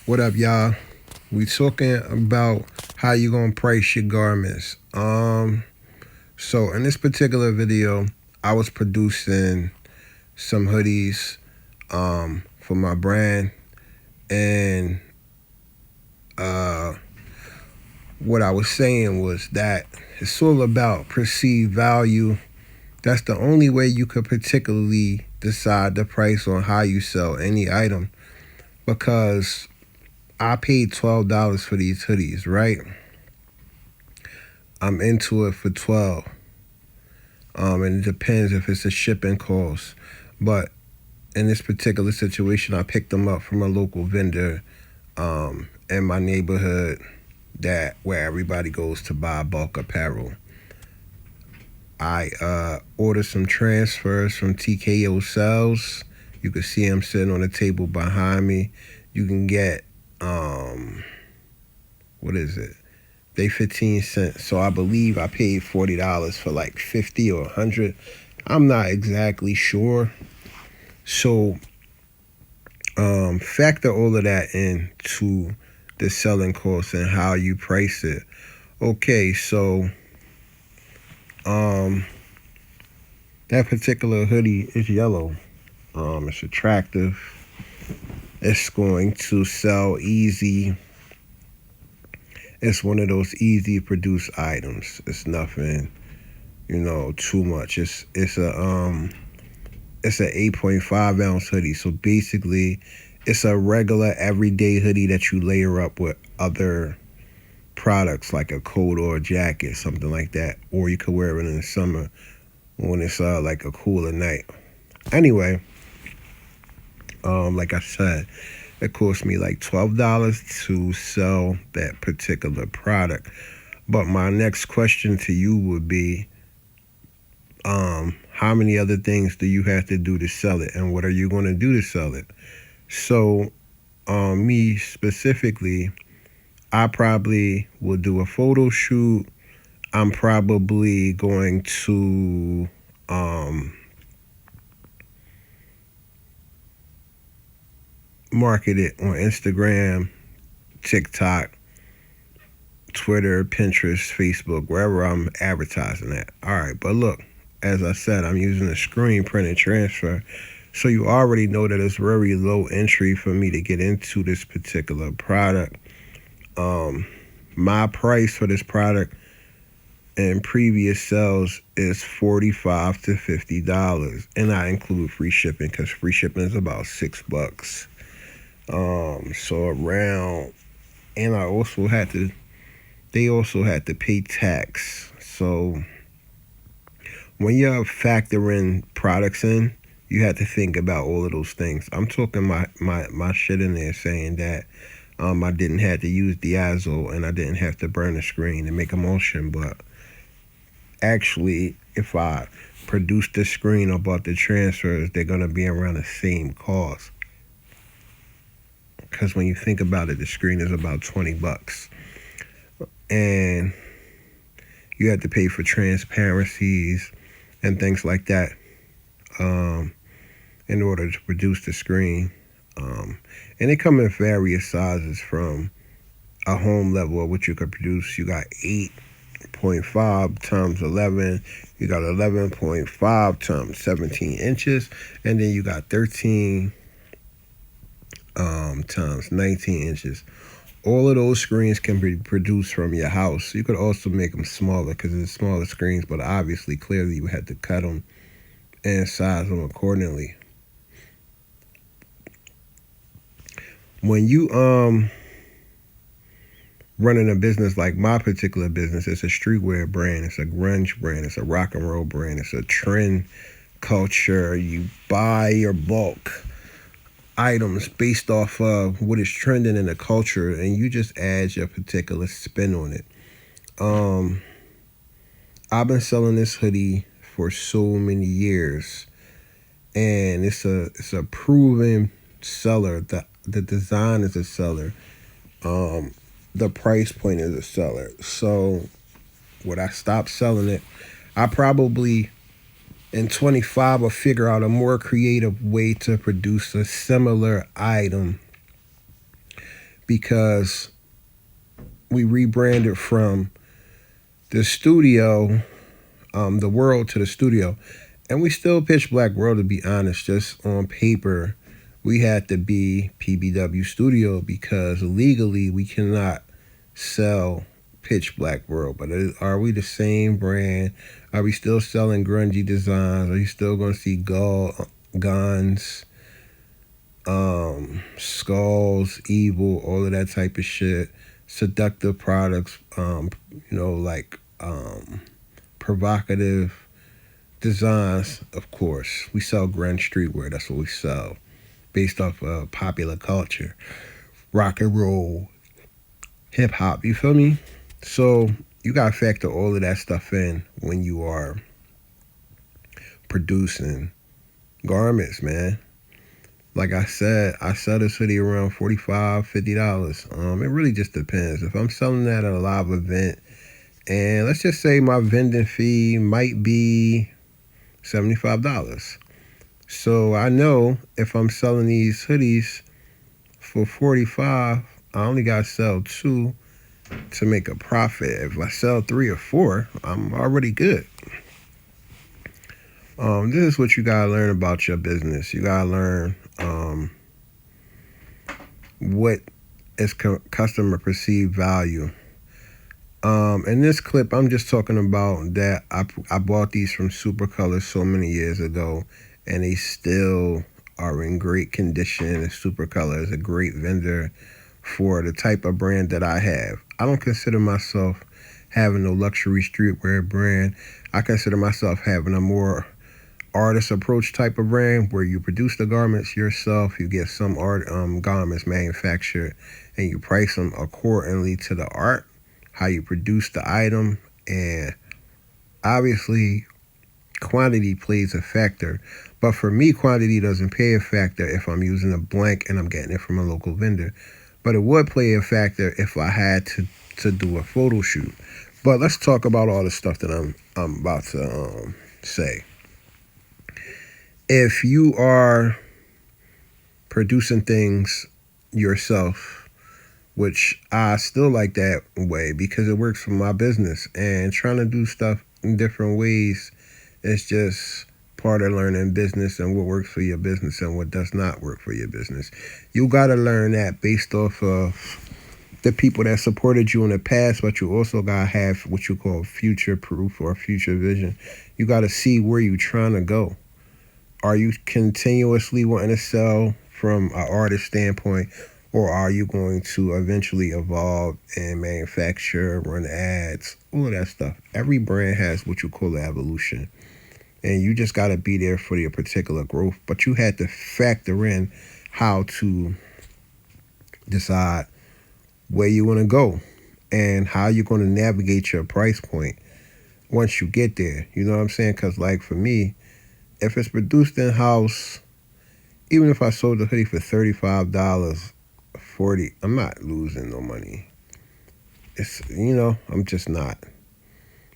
What up, y'all? We talking about how you gonna price your garments. So in this particular video, I was producing some hoodies for my brand, and uh what I was saying was that it's all about perceived value. That's the only way you could particularly decide the price on how you sell any item, because I paid $12 for these hoodies, right? I'm into it for 12. And it depends if it's a shipping cost. But in this particular situation, I picked them up from a local vendor in my neighborhood, that where everybody goes to buy bulk apparel. I ordered some transfers from TKO Sales. You can see them sitting on the table behind me. You can get what is it? They 15 cents. So I believe I paid $40 for like 50 or 100. I'm not exactly sure. So factor all of that into the selling cost and how you price it. Okay, so that particular hoodie is yellow. It's attractive. It's going to sell easy. It's one of those easy produce items. It's nothing, too much. It's an 8.5 ounce hoodie. So basically, it's a regular everyday hoodie that you layer up with other products like a coat or a jacket, something like that. Or you could wear it in the summer when it's like a cooler night. Anyway, like I said, it cost me like $12 to sell that particular product. But my next question to you would be, how many other things do you have to do to sell it, and what are you going to do to sell it? So, me specifically, I probably will do a photo shoot. I'm probably going to market it on Instagram, TikTok, Twitter, Pinterest, Facebook, wherever I'm advertising at. All right, but look, as I said, I'm using a screen print and transfer. So you already know that it's very low entry for me to get into this particular product. My price for this product in previous sales is $45 to $50, and I include free shipping because free shipping is about $6. So around, and they also had to pay tax. So when you're factoring products in, you have to think about all of those things. I'm talking my shit in there saying that I didn't have to use diazo and I didn't have to burn the screen and make emulsion, but actually, if I produce the screen or bought the transfers, they're gonna be around the same cost. Because when you think about it, the screen is about $20, and you have to pay for transparencies and things like that in order to produce the screen. And they come in various sizes, from a home level of what you could produce. You got 8.5 times 11. You got 11.5 times 17 inches. And then you got 13 times 19 inches. All of those screens can be produced from your house. You could also make them smaller because it's smaller screens, but obviously, clearly, you had to cut them and size them accordingly. When you running a business like my particular business, it's a streetwear brand, it's a grunge brand, it's a rock and roll brand, it's a trend culture. You buy your bulk items based off of what is trending in the culture, and you just add your particular spin on it. I've been selling this hoodie for so many years, and it's a proven seller. The design is a seller. The price point is a seller. So when I stop selling it, I probably in 25 will figure out a more creative way to produce a similar item because we rebranded from the studio, the world to the studio. And we still pitch Black World, to be honest. Just on paper, we had to be PBW Studio because legally we cannot sell Pitch Black World. But are we the same brand? Are we still selling grungy designs? Are you still going to see guns, skulls, evil, all of that type of shit? Seductive products, like provocative designs, of course. We sell grunge streetwear. That's what we sell, based off of popular culture, rock and roll, hip hop. You feel me? So you gotta factor all of that stuff in when you are producing garments, man. Like I said, I sell this hoodie around $45, $50. It really just depends. If I'm selling that at a live event, and let's just say my vending fee might be $75. So I know if I'm selling these hoodies for $45, I only got to sell 2 to make a profit. If I sell 3 or 4, I'm already good. This is what you got to learn about your business. You got to learn what is customer perceived value. In this clip, I'm just talking about that I bought these from Supercolor so many years ago, and they still are in great condition. And Supercolor is a great vendor for the type of brand that I have. I don't consider myself having a luxury streetwear brand. I consider myself having a more artist approach type of brand where you produce the garments yourself, you get some garments manufactured, and you price them accordingly to the art, how you produce the item, and obviously quantity plays a factor. But for me, quantity doesn't play a factor if I'm using a blank and I'm getting it from a local vendor. But it would play a factor if I had to do a photo shoot. But let's talk about all the stuff that I'm about to say. If you are producing things yourself, which I still like that way because it works for my business, and trying to do stuff in different ways is just part of learning business and what works for your business and what does not work for your business. You got to learn that based off of the people that supported you in the past, but you also got to have what you call future proof or future vision. You got to see where you're trying to go. Are you continuously wanting to sell from an artist standpoint, or are you going to eventually evolve and manufacture, run ads, all of that stuff? Every brand has what you call the evolution, and you just got to be there for your particular growth. But you had to factor in how to decide where you want to go and how you're going to navigate your price point once you get there. You know what I'm saying? Because like for me, if it's produced in-house, even if I sold the hoodie for $35, $40, I'm not losing no money. It's, I'm just not.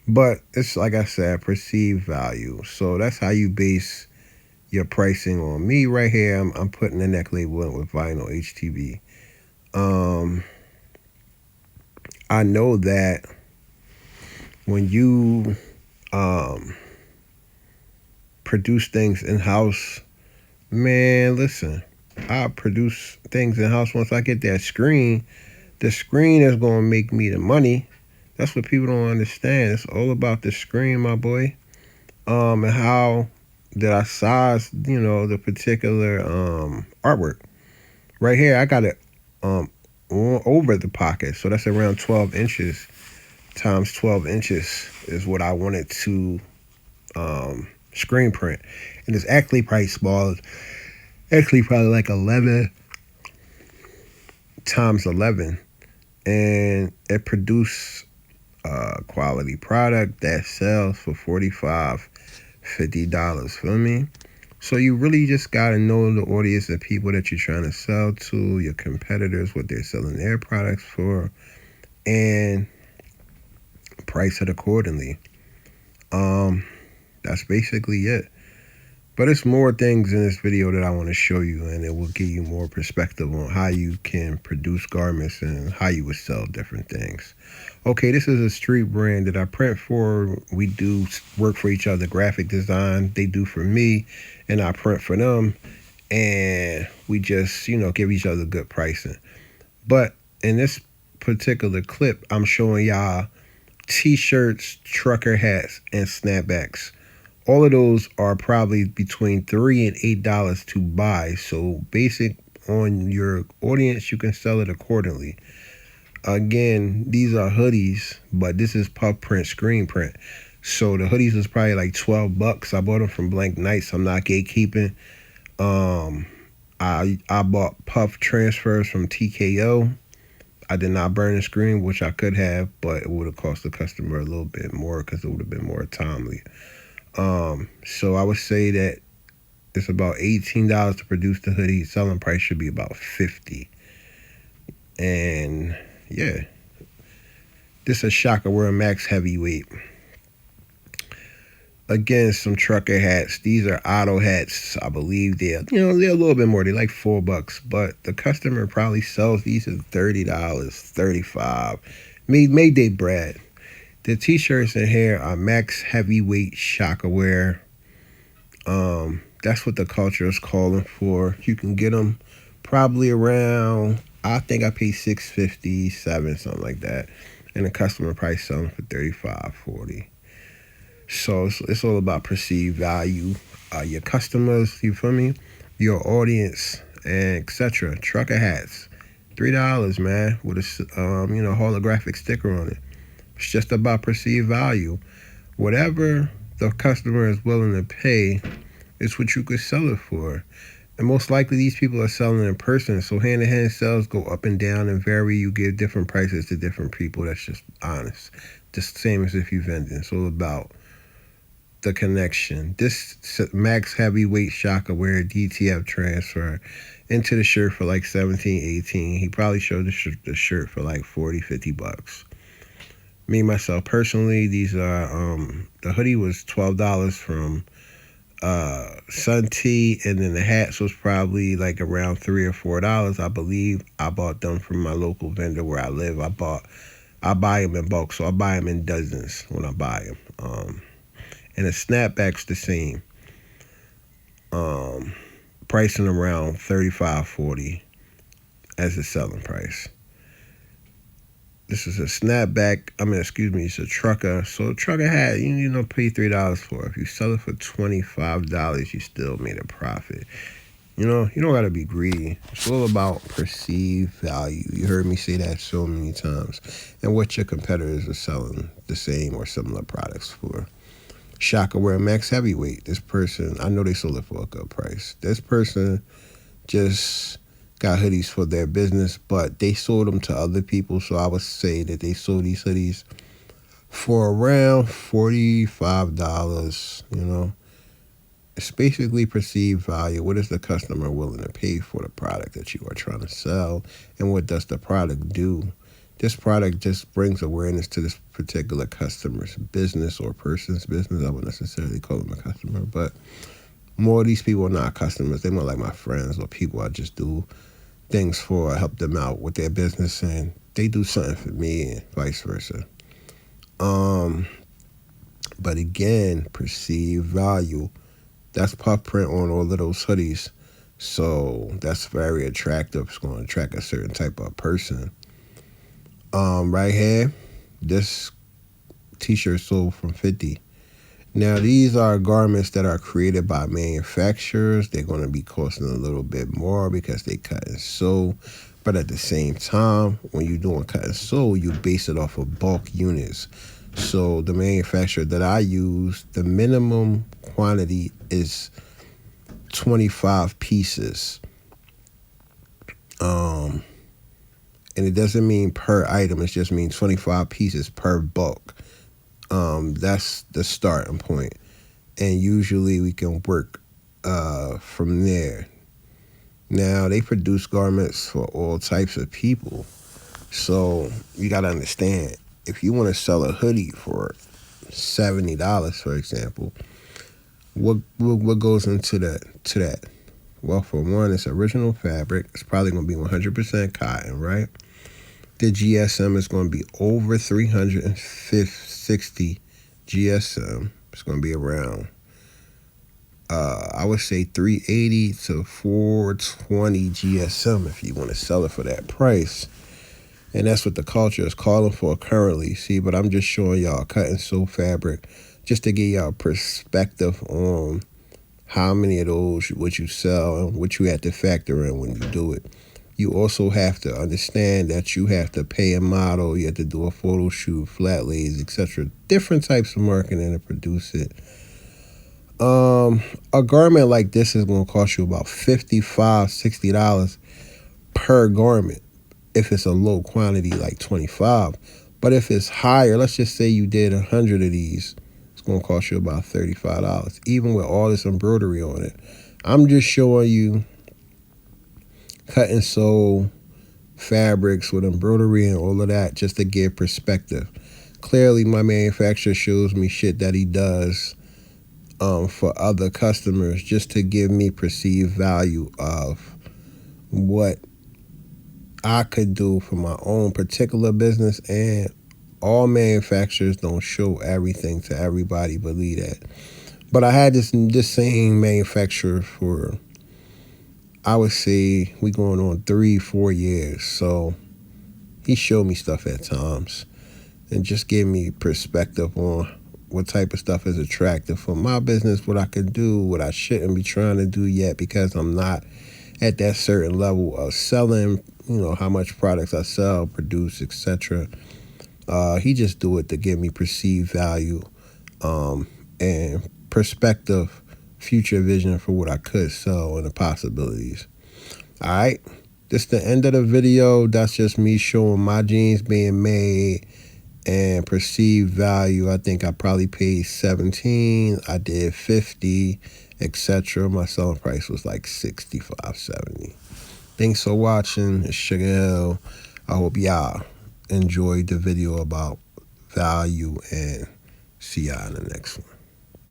But it's like I said, perceived value. So that's how you base your pricing on. Me right here, I'm putting the neck label in with vinyl HTV. I know that when you produce things in-house, man, listen, I produce things in-house. Once I get that screen, the screen is going to make me the money. That's what people don't understand. It's all about the screen, my boy. And how did I size, the particular artwork. Right here, I got it over the pocket. So that's around 12 inches times 12 inches is what I wanted to screen print. And it's actually probably small. Actually probably like 11 times 11. And it produced a quality product that sells for $45, $50. Feel me? So you really just got to know the audience, the people that you're trying to sell to, your competitors, what they're selling their products for, and price it accordingly. That's basically it. But it's more things in this video that I want to show you, and it will give you more perspective on how you can produce garments and how you would sell different things. Okay, this is a street brand that I print for. We do work for each other, graphic design. They do for me, and I print for them. And we just, give each other good pricing. But in this particular clip, I'm showing y'all t-shirts, trucker hats, and snapbacks. All of those are probably between $3 and $8 to buy. So basic on your audience, you can sell it accordingly. Again, these are hoodies, but this is puff print, screen print. So the hoodies is probably like $12. I bought them from Blank Nights. I'm not gatekeeping. I bought puff transfers from TKO. I did not burn the screen, which I could have, but it would have cost the customer a little bit more because it would have been more timely. So I would say that it's about $18 to produce the hoodie. Selling price should be about $50. And yeah, this is a shocker. We're a max heavyweight. Again, some trucker hats. These are auto hats. I believe they're a little bit more. They're like $4, but the customer probably sells these at $30, $35. Mayday bread. The t-shirts in here are max heavyweight shocker wear. That's what the culture is calling for. You can get them probably around, I think I paid $6.50, $7, something like that. And the customer price selling for $35, $40. So it's all about perceived value. Your customers, you feel me? Your audience, and etc. Trucker hats, $3, man, with a holographic sticker on it. It's just about perceived value. Whatever the customer is willing to pay is what you could sell it for. And most likely these people are selling in person. So hand-to-hand sales go up and down and vary. You give different prices to different people. That's just honest. Just the same as if you vending. It's all about the connection. This max heavyweight shocker wear DTF transfer into the shirt for like $17, $18. He probably showed the shirt for like $40, $50. Me, myself, personally, these are, the hoodie was $12 from Sun Tea, and then the hats was probably like around $3 or $4. I believe I bought them from my local vendor where I live. I buy them in bulk, so I buy them in dozens when I buy them. And the snapback's the same. Pricing around $35, $40 as the selling price. This is a snapback. It's a trucker. So a trucker hat, pay $3 for. If you sell it for $25, you still made a profit. You don't got to be greedy. It's all about perceived value. You heard me say that so many times. And what your competitors are selling the same or similar products for. Shocker wear max heavyweight. This person, I know they sold it for a good price. This person just got hoodies for their business, but they sold them to other people. So I would say that they sold these hoodies for around $45. It's basically perceived value. What is the customer willing to pay for the product that you are trying to sell? And what does the product do? This product just brings awareness to this particular customer's business or person's business. I wouldn't necessarily call them a customer, but more of these people are not customers. They're more like my friends or people I just do things for. I help them out with their business, and they do something for me and vice versa. But again, perceived value. That's puff print on all of those hoodies. So that's very attractive. It's going to attract a certain type of person. Right here, this t-shirt sold from $50. Now, these are garments that are created by manufacturers. They're going to be costing a little bit more because they cut and sew. But at the same time, when you're doing cut and sew, you base it off of bulk units. So the manufacturer that I use, the minimum quantity is 25 pieces. And it doesn't mean per item. It just means 25 pieces per bulk. That's the starting point. And usually we can work from there. Now, they produce garments for all types of people. So you got to understand, if you want to sell a hoodie for $70, for example, what goes into that? Well, for one, it's original fabric. It's probably going to be 100% cotton, right? The GSM is going to be over 360 GSM. It's going to be around, I would say 380 to 420 GSM if you want to sell it for that price. And that's what the culture is calling for currently. See, but I'm just showing y'all cut and sew fabric just to give y'all perspective on how many of those what you sell and what you have to factor in when you do it. You also have to understand that you have to pay a model, you have to do a photo shoot, flat lays, etc. Different types of marketing to produce it. A garment like this is going to cost you about $55, $60 per garment if it's a low quantity like 25. But if it's higher, let's just say you did 100 of these, it's going to cost you about $35, even with all this embroidery on it. I'm just showing you cut and sew fabrics with embroidery and all of that just to give perspective. Clearly, my manufacturer shows me shit that he does for other customers just to give me perceived value of what I could do for my own particular business. And all manufacturers don't show everything to everybody, believe that. But I had this same manufacturer for, I would say, we going on 3-4 years. So he showed me stuff at times and just gave me perspective on what type of stuff is attractive for my business, what I could do, what I shouldn't be trying to do yet because I'm not at that certain level of selling, how much products I sell, produce, etc. He just do it to give me perceived value and perspective, future vision for what I could sell and the possibilities. All right, this is the end of the video. That's just me showing my jeans being made and perceived value. I think I probably paid 17. I did 50, etc. My selling price was like 65, 70. Thanks for watching. It's Sugar Hill. I hope y'all enjoyed the video about value and see y'all in the next one.